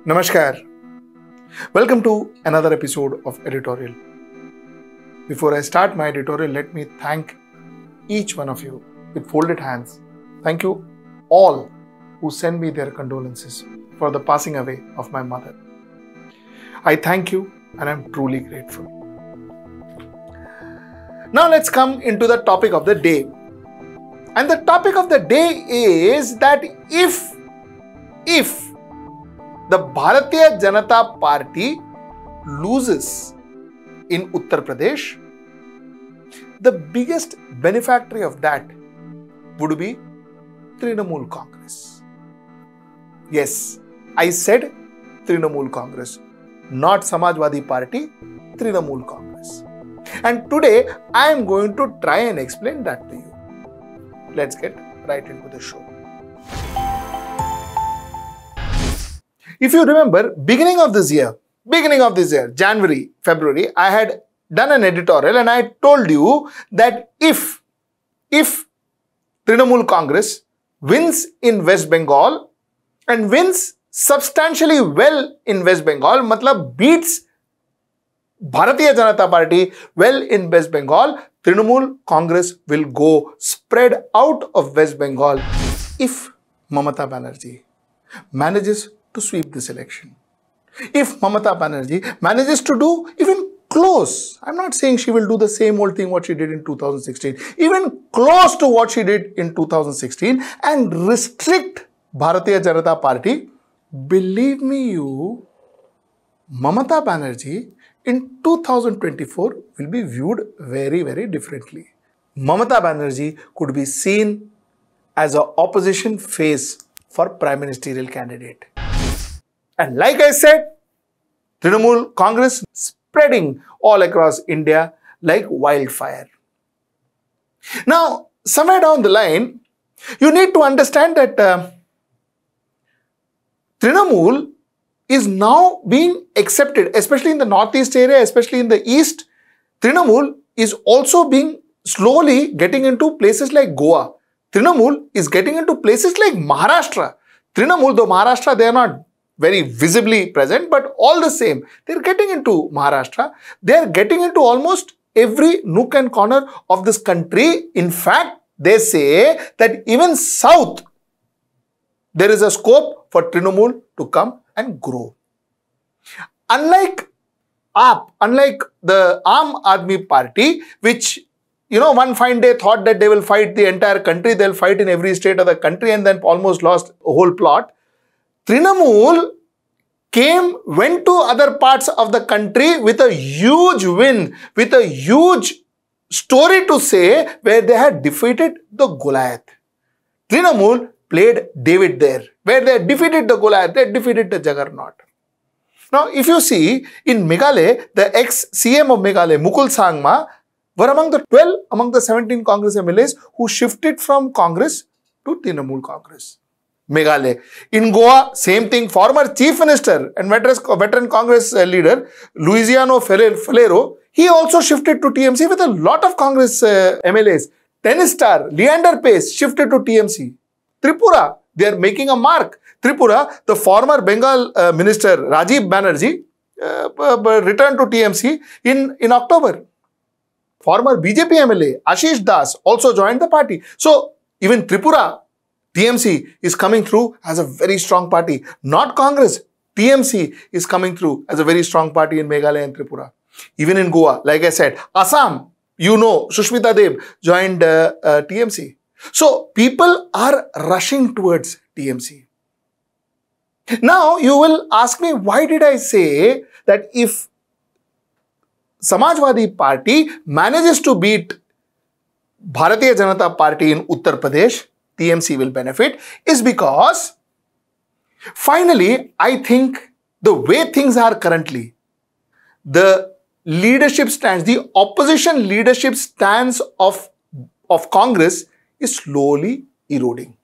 Namaskar. Welcome to another episode of Editorial. Before I start my editorial, let me thank each one of you with folded hands. Thank you all who send me their condolences for the passing away of my mother. I thank you and I'm truly grateful. Now let's come into the topic of the day. And the topic of the day is that if the Bharatiya Janata Party loses in Uttar Pradesh, the biggest beneficiary of that would be Trinamool Congress. Yes, I said Trinamool Congress, not Samajwadi Party, Trinamool Congress. And today I am going to try and explain that to you. Let's get right into the show. If you remember, beginning of this year, January, February, I had done an editorial and I told you that if Trinamool Congress wins in West Bengal and wins substantially well in West Bengal, matlab beats Bharatiya Janata Party well in West Bengal, Trinamool Congress will go spread out of West Bengal if Mamata Banerjee manages to sweep this election. If Mamata Banerjee manages to do even close, I'm not saying she will do the same old thing what she did in 2016, even close to what she did in 2016 and restrict Bharatiya Janata Party, believe me you, Mamata Banerjee in 2024 will be viewed very, very differently. Mamata Banerjee could be seen as an opposition face for Prime Ministerial candidate. And like I said, Trinamool Congress spreading all across India like wildfire. Now, somewhere down the line, you need to understand that Trinamool is now being accepted, especially in the northeast area, especially in the east. Trinamool is also being slowly getting into places like Goa. Trinamool is getting into places like Maharashtra. Trinamool, though Maharashtra, they are not very visibly present, but all the same, they're getting into Maharashtra. They're getting into almost every nook and corner of this country. In fact, they say that even south, there is a scope for Trinamool to come and grow. Unlike the Aam Aadmi Party, which one fine day thought that they will fight the entire country, they'll fight in every state of the country and then almost lost a whole plot. Trinamool went to other parts of the country with a huge win, with a huge story to say where they had defeated the Goliath. Trinamool played David there, where they defeated the Goliath, they defeated the Juggernaut. Now, if you see, in Meghalaya, the ex-CM of Meghalaya, Mukul Sangma, were among the 17 Congress MLAs who shifted from Congress to Trinamool Congress. Meghalaya. In Goa, same thing. Former Chief Minister and veteran Congress leader, Luciano Falero, he also shifted to TMC with a lot of Congress MLAs. Tennis star Leander Pace shifted to TMC. Tripura, they are making a mark. Tripura, the former Bengal Minister Rajiv Banerjee returned to TMC in October. Former BJP MLA Ashish Das also joined the party. So, even Tripura, TMC is coming through as a very strong party. Not Congress, TMC is coming through as a very strong party in Meghalaya and Tripura. Even in Goa, like I said, Assam, Sushmita Dev joined TMC. So, people are rushing towards TMC. Now, you will ask me, why did I say that if Samajwadi Party manages to beat Bharatiya Janata Party in Uttar Pradesh, TMC will benefit, is because finally, I think the way things are currently, the leadership stance, the opposition leadership stance of Congress is slowly eroding.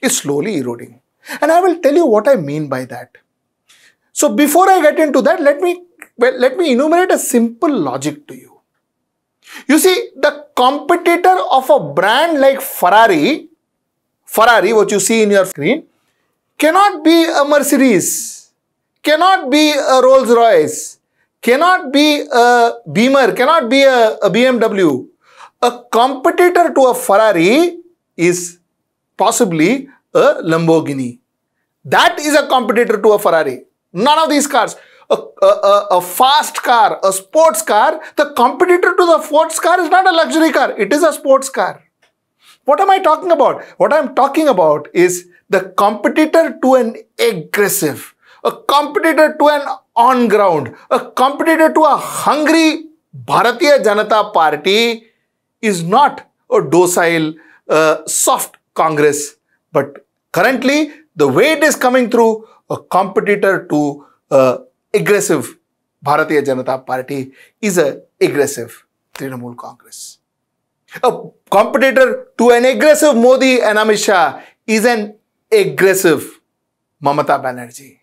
And I will tell you what I mean by that. So before I get into that, let me enumerate a simple logic to you. You see, the competitor of a brand like Ferrari, what you see in your screen, cannot be a Mercedes. cannot be a Rolls Royce, cannot be a Beamer, cannot be a BMW. A competitor to a Ferrari is possibly a Lamborghini. That is a competitor to a Ferrari. None of these cars. A fast car, a sports car, the competitor to the sports car is not a luxury car. It is a sports car. What am I talking about? What I'm talking about is the competitor to an aggressive, a competitor to an on-ground, a competitor to a hungry Bharatiya Janata Party is not a docile, soft Congress. But currently, the way it is coming through, a competitor to aggressive Bharatiya Janata Party is an aggressive Trinamool Congress. A competitor to an aggressive Modi and Amit Shah is an aggressive Mamata Banerjee.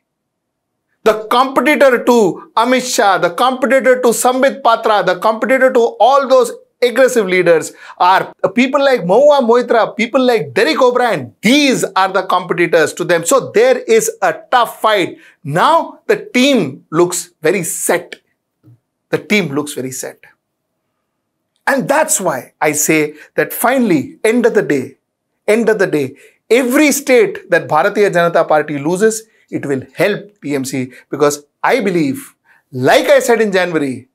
The competitor to Amit Shah, the competitor to Sambit Patra, the competitor to all those aggressive leaders are people like Mahua Moitra, people like Derek O'Brien. These are the competitors to them. So there is a tough fight. Now the team looks very set. The team looks very set. And that's why I say that finally, end of the day, every state that Bharatiya Janata Party loses, it will help TMC, because I believe, like I said in January,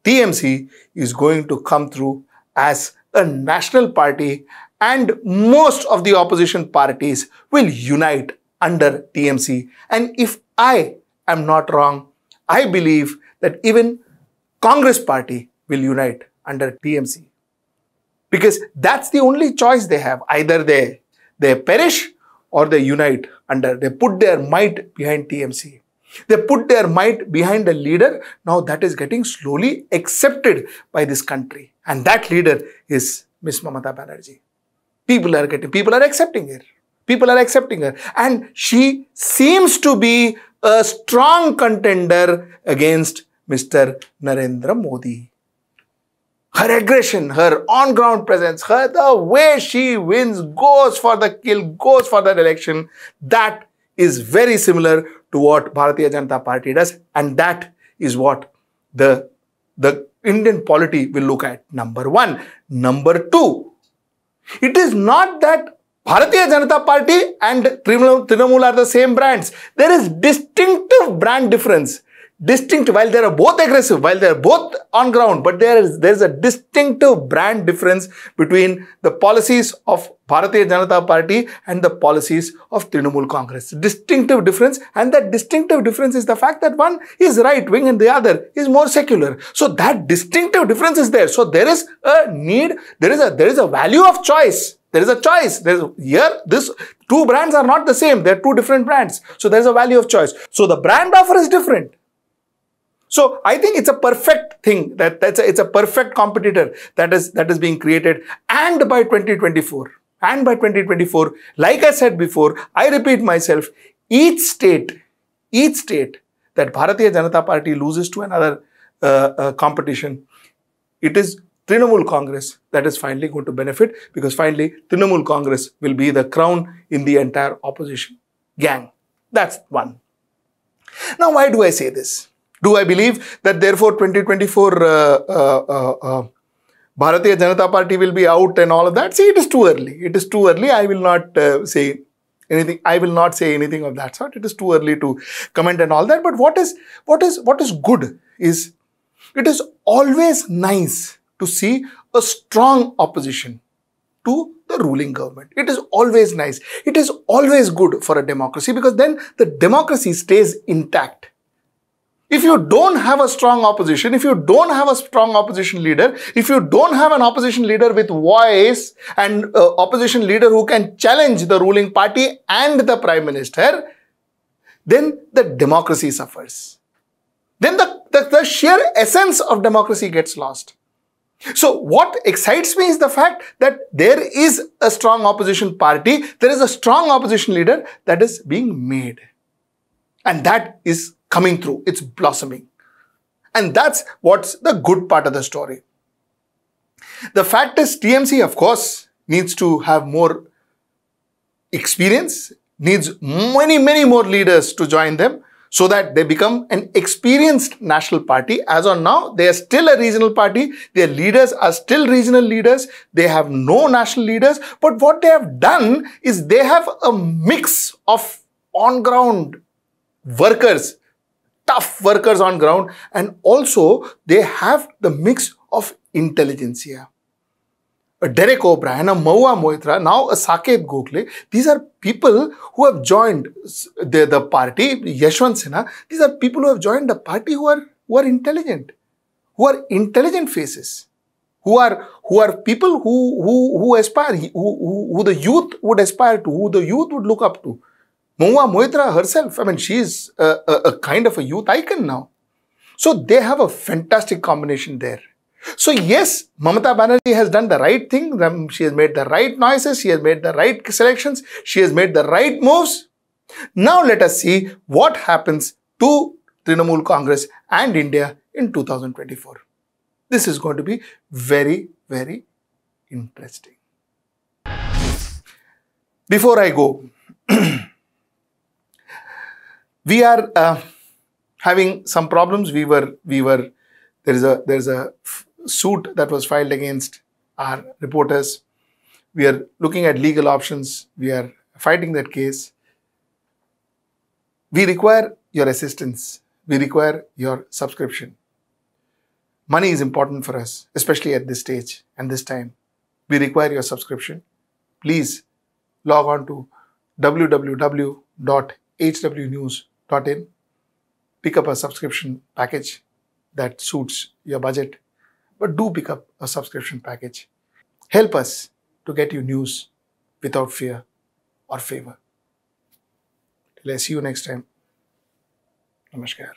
TMC is going to come through as a national party and most of the opposition parties will unite under TMC. And if I am not wrong, I believe that even Congress party will unite under TMC. Because that's the only choice they have. Either they perish or they unite under, they put their might behind TMC. They put their might behind a leader now that is getting slowly accepted by this country. And that leader is Miss Mamata Banerjee. People are accepting her. People are accepting her. And she seems to be a strong contender against Mr. Narendra Modi. Her aggression, her on-ground presence, the way she wins, goes for the kill, goes for the election, that is very similar to what Bharatiya Janata Party does, and that is what the Indian polity will look at. Number one. Number two, it is not that Bharatiya Janata Party and Trinamool are the same brands. There is distinctive brand difference. While they are both aggressive, while they are both on ground, but there is a distinctive brand difference between the policies of Bharatiya Janata Party and the policies of Trinamool Congress. Distinctive difference, and that distinctive difference is the fact that one is right-wing and the other is more secular. So that distinctive difference is there. So there is a need, there is a value of choice. There is a choice. These two brands are not the same. They are two different brands. So there is a value of choice. So the brand offer is different. So I think it's a perfect thing, it's a perfect competitor that is being created. And by 2024, like I said before, I repeat myself, each state that Bharatiya Janata Party loses to another competition, it is Trinamool Congress that is finally going to benefit, because finally Trinamool Congress will be the crown in the entire opposition gang. That's one. Now, why do I say this? Do I believe that therefore 2024 Bharatiya Janata Party will be out and all of that? See, it is too early. It is too early. I will not say anything. I will not say anything of that sort. It is too early to comment and all that. But what is good is, it is always nice to see a strong opposition to the ruling government. It is always nice. It is always good for a democracy, because then the democracy stays intact. If you don't have a strong opposition, if you don't have a strong opposition leader, if you don't have an opposition leader with voice and opposition leader who can challenge the ruling party and the Prime Minister, then the democracy suffers. Then the sheer essence of democracy gets lost. So what excites me is the fact that there is a strong opposition party, there is a strong opposition leader that is being made. And that is coming through. It's blossoming. And that's what's the good part of the story. The fact is, TMC, of course, needs to have more experience, needs many more leaders to join them. so that they become an experienced national party. As on now, they are still a regional party. Their leaders are still regional leaders. They have no national leaders. But what they have done is they have a mix of on-ground workers, tough workers on ground, and also they have the mix of intelligentsia. A Derek O'Brien, a Mahua Moitra, now a Saket Gokhale. These are people who have joined the party, Yashwant Sinha. These are people who have joined the party who are intelligent, who are intelligent faces, who are people who aspire, who the youth would aspire to, who the youth would look up to. Mahua Moitra herself, I mean, she's a kind of a youth icon now. So they have a fantastic combination there. So yes, Mamata Banerjee has done the right thing. She has made the right noises. She has made the right selections. She has made the right moves. Now let us see what happens to Trinamool Congress and India in 2024. This is going to be very, very interesting. Before I go, we are having some problems. There's a suit that was filed against our reporters. We are looking at legal options. We are fighting that case. We require your assistance. We require your subscription. Money is important for us, especially at this stage and this time. We require your subscription. Please log on to www.hwnews.in. Pick up a subscription package that suits your budget. But do pick up a subscription package. Help us to get you news without fear or favor. Till I see you next time. Namaskar.